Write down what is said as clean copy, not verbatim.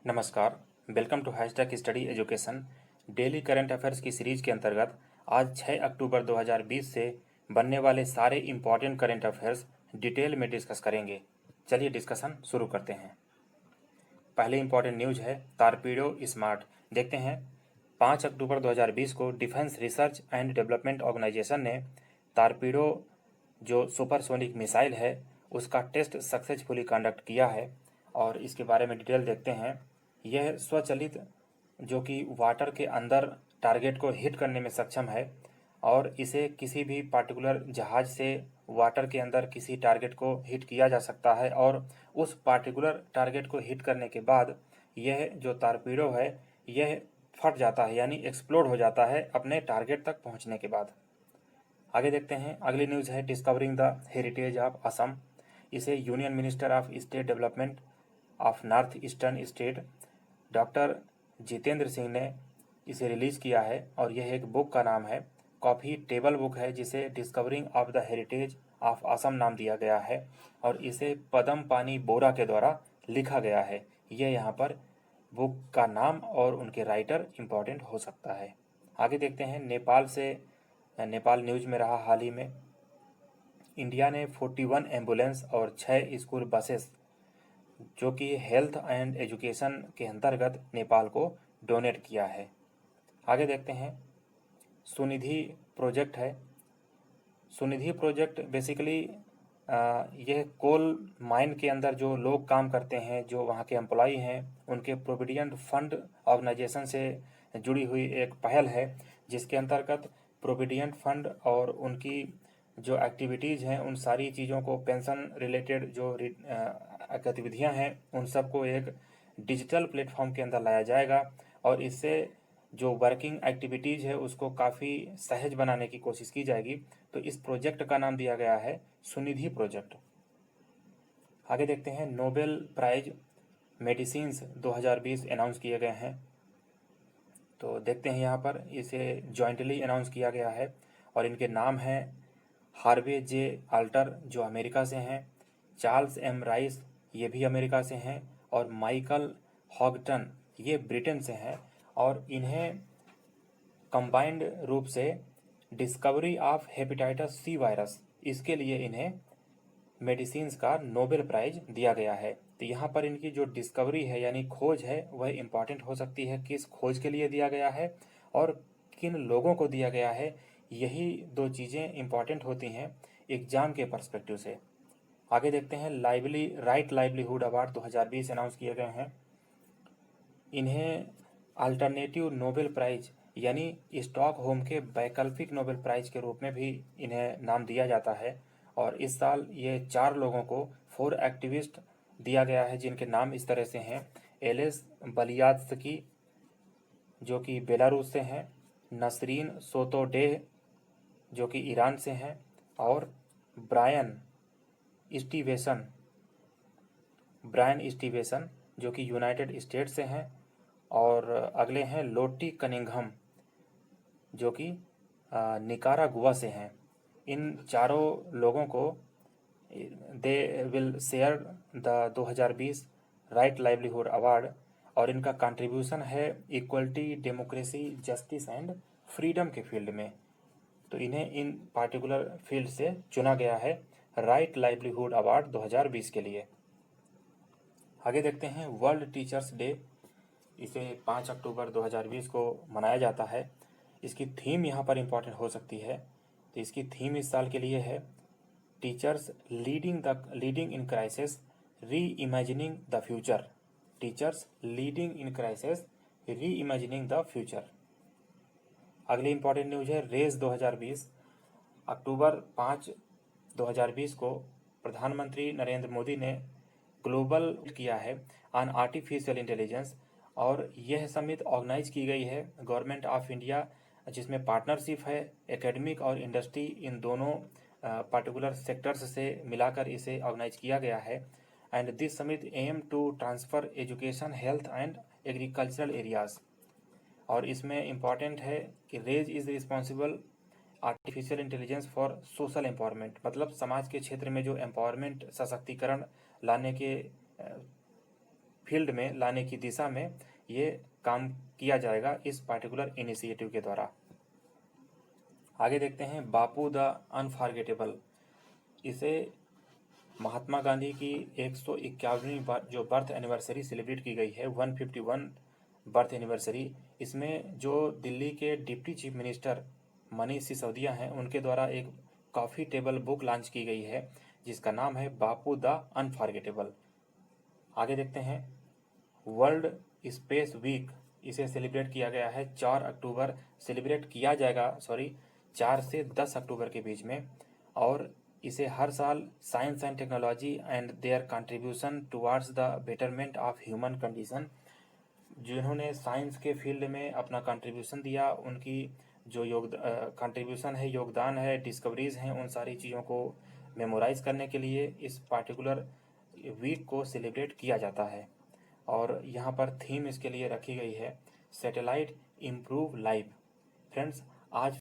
नमस्कार, welcome to hashtag study education. Daily current affairs की series के अंतर्गत आज 6 अक्टूबर 2020 से बनने वाले सारे इम्पॉर्टेंट करंट अफेयर्स डिटेल में डिस्कस करेंगे। चलिए डिस्कशन शुरू करते हैं। पहले इम्पॉर्टेंट न्यूज है टॉरपीडो स्मार्ट। देखते हैं 5 अक्टूबर 2020 को defence research and development organisation ने टॉरपीडो जो सुपरसोनिक मिसाइल है उसका टेस्ट सक्सेसफुली कंडक्ट किया है और इसके बारे में डिटेल देखते हैं। यह स्वचालित जो कि वाटर के अंदर टारगेट को हिट करने में सक्षम है और इसे किसी भी पार्टिकुलर जहाज से वाटर के अंदर किसी टारगेट को हिट किया जा सकता है और उस पार्टिकुलर टारगेट को हिट करने के बाद यह जो टॉरपीडो है यह फट जाता है यानी एक्सप्लोड हो जाता है अपने टारगेट तक पहुंचने के बाद। आगे देखते हैं। अगली न्यूज़ है discovering the heritage of Assam. इसे union minister of state development of north eastern state doctor Jitendra Singh ने इसे रिलीज़ किया है और यह एक बुक का नाम है, कॉफ़ी टेबल बुक है जिसे discovering of the heritage of Assam नाम दिया गया है और इसे पदम पानी बोरा के द्वारा लिखा गया है। यह यहाँ पर बुक का नाम और उनके राइटर इम्पॉर्टेंट हो सकता है। आगे देखते हैं। नेपाल न्यूज़ में रहा हाल ही में। इंडिया ने 41 एम्बुलेंस और 6 स्कूल बसेस जो कि हेल्थ एंड एजुकेशन के अंतर्गत नेपाल को डोनेट किया है। आगे देखते हैं। सुनिधि प्रोजेक्ट है। सुनिधि प्रोजेक्ट बेसिकली यह कोल माइन के अंदर जो लोग काम करते हैं, जो वहाँ के एम्प्लॉई हैं, उनके प्रोविडेंट फंड ऑर्गेनाइजेशन से जुड़ी हुई एक पहल है जिसके अंतर्गत प्रोविडेंट फंड और उनकी जो एक्टिविटीज़ हैं उन सारी चीज़ों को, पेंशन रिलेटेड जो गतिविधियां हैं उन सबको एक डिजिटल प्लेटफॉर्म के अंदर लाया जाएगा और इससे जो वर्किंग एक्टिविटीज़ है उसको काफ़ी सहज बनाने की कोशिश की जाएगी। तो इस प्रोजेक्ट का नाम दिया गया है सुनिधि प्रोजेक्ट। आगे देखते हैं। नोबेल प्राइज मेडिसिन्स 2020 अनाउंस किए गए हैं। तो देखते हैं यहाँ पर इसे जॉइंटली अनाउंस किया गया है और इनके नाम हैं हार्वे जे आल्टर जो अमेरिका से हैं, चार्ल्स एम राइस ये भी अमेरिका से हैं और माइकल हॉगटन ये ब्रिटेन से हैं और इन्हें कंबाइंड रूप से discovery of hepatitis C virus इसके लिए इन्हें मेडिसिन्स का नोबेल प्राइज दिया गया है। तो यहाँ पर इनकी जो डिस्कवरी है यानी खोज है वह इम्पॉर्टेंट हो सकती है, किस खोज के लिए दिया गया है और किन लोगों को दिया गया है। यही दो चीज़ें इम्पॉर्टेंट होती हैं एग्ज़ाम के पर्सपेक्टिव से। आगे देखते हैं। राइट लाइवलीहुड अवार्ड 2020 अनाउंस किए गए हैं। इन्हें अल्टरनेटिव नोबेल प्राइज यानी स्टॉकहोम के वैकल्पिक नोबेल प्राइज के रूप में भी इन्हें नाम दिया जाता है और इस साल ये 4 लोगों को 4 एक्टिविस्ट दिया गया है जिनके नाम इस तरह से हैं। एलेस बलियात्स्की जो कि बेलारूस से हैं, नसरीन सोतोडेह जो कि ईरान से हैं और ब्रायन स्टीवेसन जो कि यूनाइटेड स्टेट्स से हैं और अगले हैं लोटी कनिंघम जो कि निकारागुआ से हैं। इन चारों लोगों को they will share the 2020 right livelihood award और इनका कंट्रीब्यूशन है equality, democracy, justice and freedom के फील्ड में। तो इन्हें इन पार्टिकुलर फील्ड से चुना गया है राइट लाइवलीहुड अवार्ड 2020 के लिए। आगे देखते हैं। वर्ल्ड टीचर्स डे इसे 5 अक्टूबर 2020 को मनाया जाता है। इसकी थीम यहाँ पर इम्पॉर्टेंट हो सकती है। तो इसकी थीम इस साल के लिए है टीचर्स लीडिंग इन क्राइसिस री imagining the future. Teachers leading in crisis री इमेजिनिंग द फ्यूचर। अगली इंपॉर्टेंट न्यूज है रेस 2020। अक्टूबर 5 2020 को प्रधानमंत्री नरेंद्र मोदी ने ग्लोबल किया है ऑन आर्टिफिशियल इंटेलिजेंस और यह समिट ऑर्गेनाइज की गई है गवर्नमेंट ऑफ इंडिया जिसमें पार्टनरशिप है एकेडमिक और इंडस्ट्री, इन दोनों पार्टिकुलर सेक्टर्स से मिलाकर इसे ऑर्गेनाइज किया गया है। And this summit aim to transfer education, health and agricultural areas और इसमें इम्पॉर्टेंट है कि raise is responsible artificial intelligence for social empowerment, मतलब समाज के क्षेत्र में जो एम्पावरमेंट, सशक्तिकरण लाने के फील्ड में लाने की दिशा में ये काम किया जाएगा इस पार्टिकुलर इनिशिएटिव के द्वारा। आगे देखते हैं बापू द अनफॉरगेटेबल। इसे महात्मा गांधी की 151वीं जो बर्थ एनिवर्सरी सेलिब्रेट की गई है, 151 बर्थ एनिवर्सरी। इसमें जो दिल्ली के deputy chief minister Manish Sisodia हैं, उनके द्वारा एक कॉफ़ी टेबल बुक लॉन्च की गई है जिसका नाम है बापू द अनफॉरगेटेबल। आगे देखते हैं वर्ल्ड स्पेस वीक। इसे सेलिब्रेट किया गया है 4 अक्टूबर, सेलिब्रेट किया जाएगा 4 से 10 अक्टूबर के बीच में। और इसे हर साल science and technology and there contribution towards the betterment of human condition, जिन्होंने साइंस के फील्ड में अपना कंट्रीब्यूशन दिया, उनकी जो कंट्रीब्यूशन है, योगदान है, डिस्कवरीज हैं, उन सारी चीज़ों को मेमोराइज करने के लिए इस पार्टिकुलर वीक को सेलिब्रेट किया जाता है। और यहाँ पर थीम इसके लिए रखी गई है सैटेलाइट इम्प्रूव लाइफ। फ्रेंड्स, आज